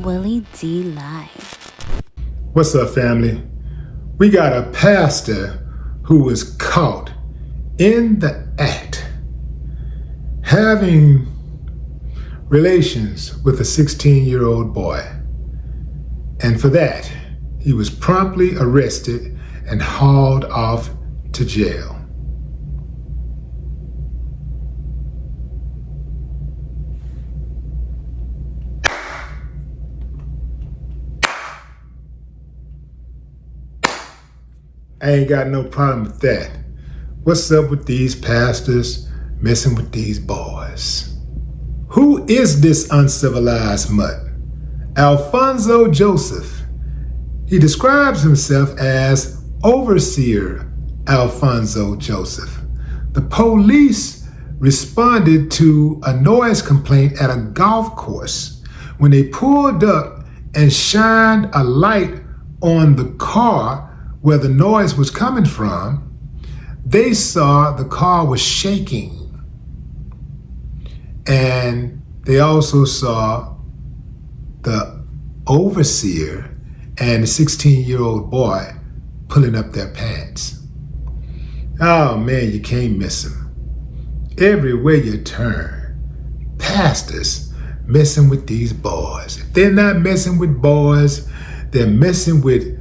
Willie D Live. What's up, family? We got a pastor who was caught in the act having relations with a 16-year-old boy. And for that, he was promptly arrested and hauled off to jail. I ain't got no problem with that. What's up with these pastors messing with these boys? Who is this uncivilized mutt? Alfonso Joseph. He describes himself as Overseer Alfonso Joseph. The police responded to a noise complaint at a golf course. When they pulled up and shined a light on the car where the noise was coming from, they saw the car was shaking. And they also saw the overseer and the 16-year-old boy pulling up their pants. Oh man, you can't miss them. Everywhere you turn, pastors messing with these boys. If they're not messing with boys, they're messing with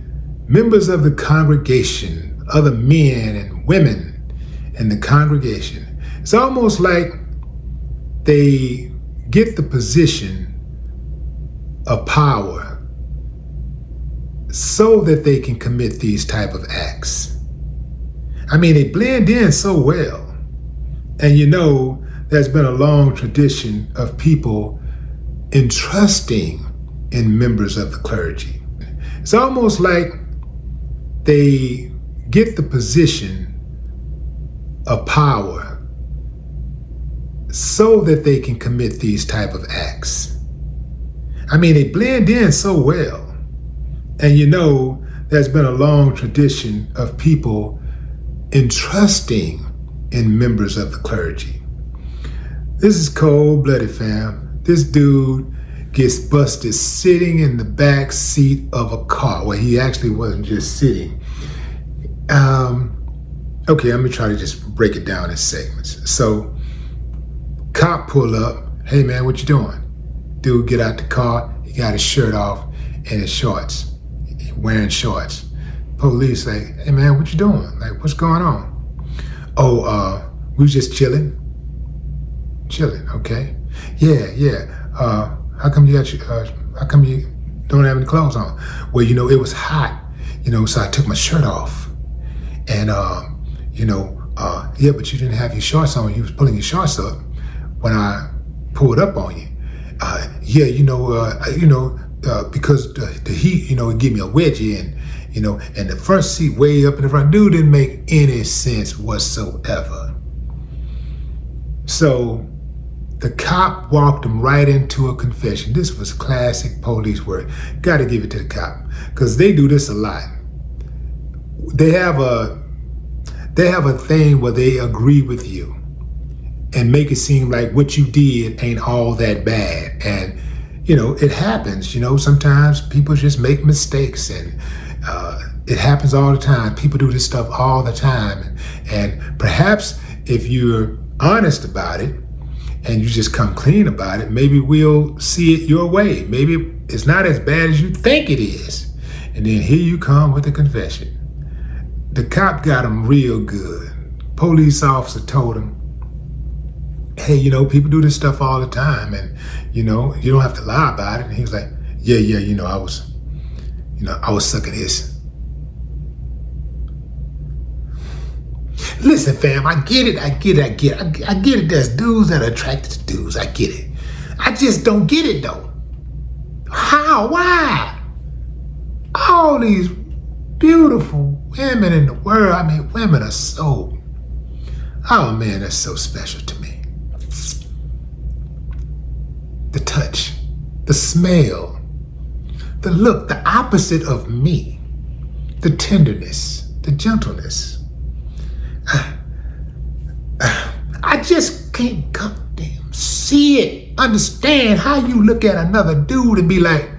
members of the congregation, other men and women in the congregation. It's almost like they get the position of power so that they can commit these type of acts. I mean, they blend in so well. And you know, there's been a long tradition of people entrusting in members of the clergy. It's almost like they get the position of power so that they can commit these type of acts. I mean, they blend in so well. And you know, there's been a long tradition of people entrusting in members of the clergy. This is cold-blooded, fam. This dude gets busted sitting in the back seat of a car. Well, he actually wasn't just sitting. Okay, let me try to just break it down in segments. So, cop pull up. Hey man, what you doing? Dude get out the car. He got his shirt off and his shorts. He wearing shorts. Police say, hey man, what you doing? Like, what's going on? Oh, we was just chilling. Chilling, okay. Yeah. How come you don't have any clothes on? Well, you know, it was hot, so I took my shirt off. And, yeah, but you didn't have your shorts on. You was pulling your shorts up when I pulled up on you. Because the heat, it gave me a wedgie and the front seat way up in the front. Dude didn't make any sense whatsoever. So the cop walked him right into a confession. This was classic police work. Got to give it to the cop because they do this a lot. They have a thing where they agree with you and make it seem like what you did ain't all that bad. And, it happens, sometimes people just make mistakes and it happens all the time. People do this stuff all the time. And perhaps if you're honest about it and you just come clean about it, maybe we'll see it your way. Maybe it's not as bad as you think it is. And then here you come with a confession. The cop got him real good. Police officer told him, hey, people do this stuff all the time and, you don't have to lie about it. And he was like, yeah, I was sucking his. Listen, fam, I get it. There's dudes that are attracted to dudes. I get it. I just don't get it though. How? Why? All these beautiful women in the world. I mean, women are so, oh man, that's so special to me. The touch, the smell, the look, the opposite of me, the tenderness, the gentleness. I just can't goddamn see it, understand how you look at another dude and be like,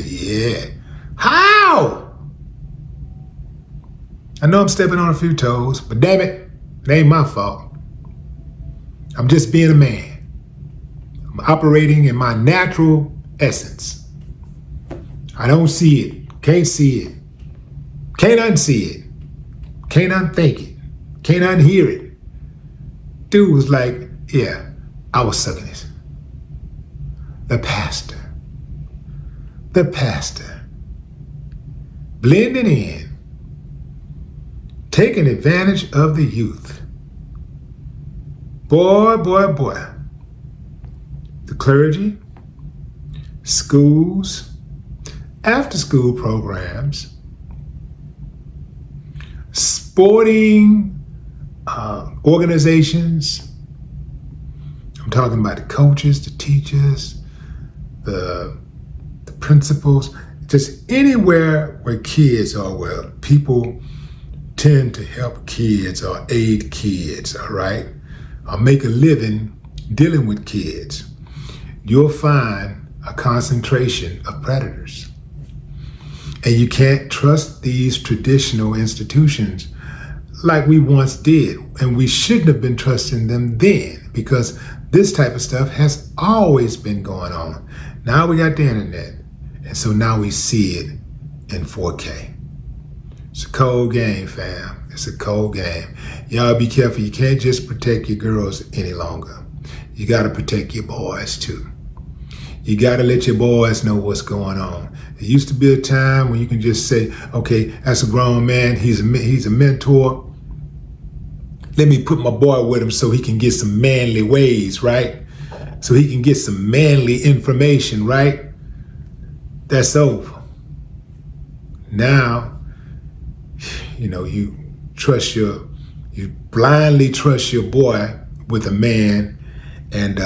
Yeah. How? I know I'm stepping on a few toes, but damn it, it ain't my fault. I'm just being a man. I'm operating in my natural essence. I don't see it, can't see it, can't unsee it, can't unthink it, can't unhear it. Dude was like, yeah, I was sucking it. The pastor, blending in, taking advantage of the youth. Boy. The clergy, schools, after-school programs, sporting organizations. I'm talking about the coaches, the teachers, the principals, just anywhere where kids are, where people tend to help kids or aid kids, all right, or make a living dealing with kids. You'll find a concentration of predators. And you can't trust these traditional institutions like we once did. And we shouldn't have been trusting them then, because this type of stuff has always been going on. Now we got the internet. And so now we see it in 4K. It's a cold game, fam. It's a cold game. Y'all be careful. You can't just protect your girls any longer. You got to protect your boys too. You got to let your boys know what's going on. There used to be a time when you can just say, okay, that's a grown man. He's a mentor. Let me put my boy with him so he can get some manly ways, right? So he can get some manly information, right? That's over. Now, you blindly trust your boy with a man, and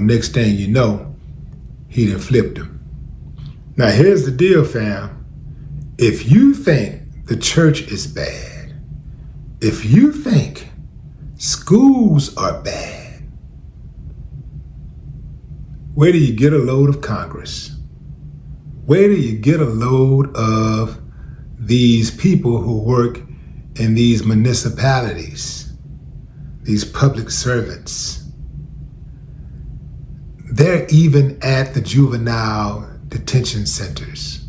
next thing you know, he done flipped him. Now here's the deal, fam. If you think the church is bad, if you think schools are bad, where do you get a load of Congress? Where do you get a load of these people who work in these municipalities, these public servants? They're even at the juvenile detention centers.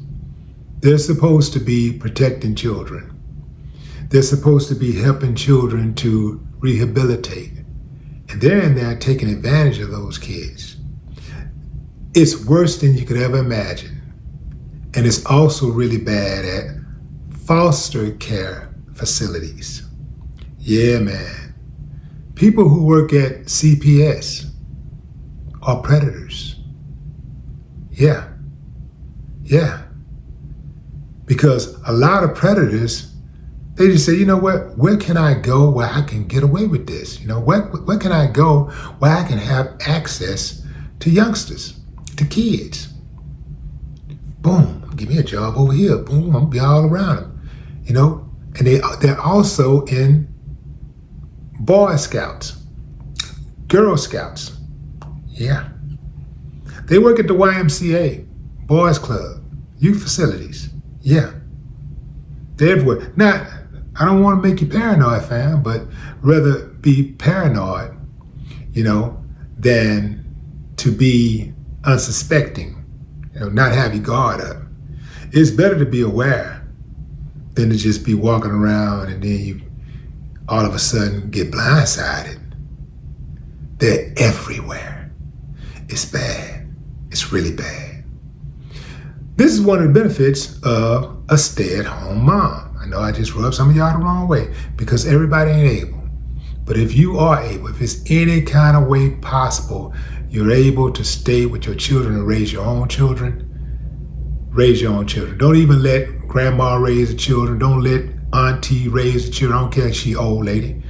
They're supposed to be protecting children. They're supposed to be helping children to rehabilitate. And they're in there taking advantage of those kids. It's worse than you could ever imagine. And it's also really bad at foster care facilities. Yeah, man. People who work at CPS are predators. Yeah. Because a lot of predators, they just say, you know what, where can I go where I can get away with this? Where can I go where I can have access to youngsters, to kids? Boom, give me a job over here. Boom, I'm gonna be all around them. And they're also in Boy Scouts, Girl Scouts. Yeah. They work at the YMCA, Boys Club, youth facilities. Yeah. They're everywhere. Now, I don't want to make you paranoid, fam, but rather be paranoid, than to be unsuspecting, not have your guard up. It's better to be aware than to just be walking around and then you all of a sudden get blindsided. They're everywhere. It's bad. It's really bad. This is one of the benefits of a stay-at-home mom. I know I just rubbed some of y'all the wrong way because everybody ain't able. But if you are able, if it's any kind of way possible, you're able to stay with your children and raise your own children, raise your own children. Don't even let grandma raise the children. Don't let auntie raise the children. I don't care if she old lady.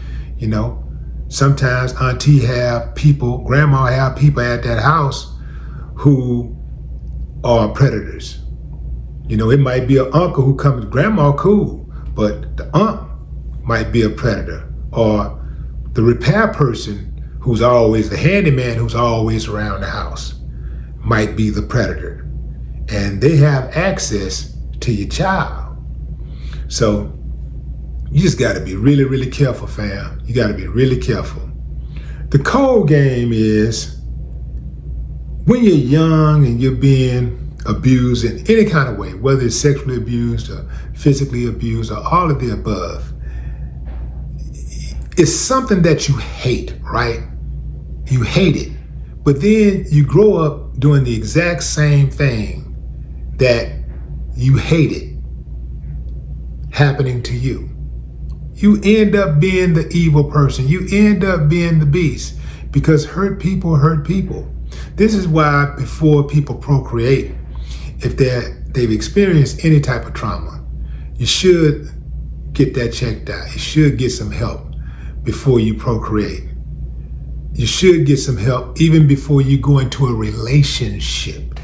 Sometimes auntie grandma have people at that house who are predators. It might be an uncle who comes, grandma cool, but the aunt might be a predator, or the repair person who's always the handyman who's always around the house might be the predator. and they have access to your child. So you just got to be really, really careful, fam. You got to be really careful. The cold game is when you're young and you're being abused in any kind of way, whether it's sexually abused or physically abused or all of the above. It's something that you hate, right? You hate it. But then you grow up doing the exact same thing that you hated happening to you. You end up being the evil person. You end up being the beast, because hurt people hurt people. This is why before people procreate, if they've experienced any type of trauma, you should get that checked out. You should get some help before you procreate. You should get some help even before you go into a relationship,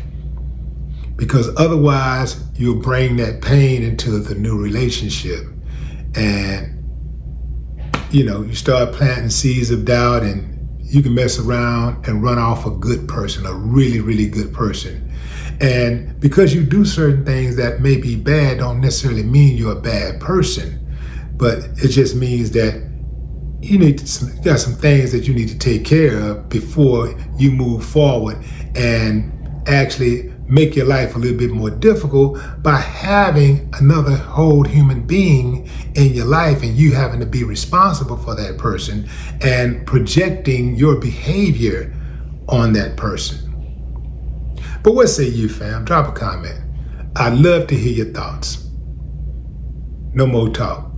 because otherwise you'll bring that pain into the new relationship, and you start planting seeds of doubt, and you can mess around and run off a good person, a really, really good person. And because you do certain things that may be bad, don't necessarily mean you're a bad person, but it just means that you got some things that you need to take care of before you move forward and actually make your life a little bit more difficult by having another whole human being in your life, and you having to be responsible for that person and projecting your behavior on that person. But what say you, fam? Drop a comment. I'd love to hear your thoughts. No more talk.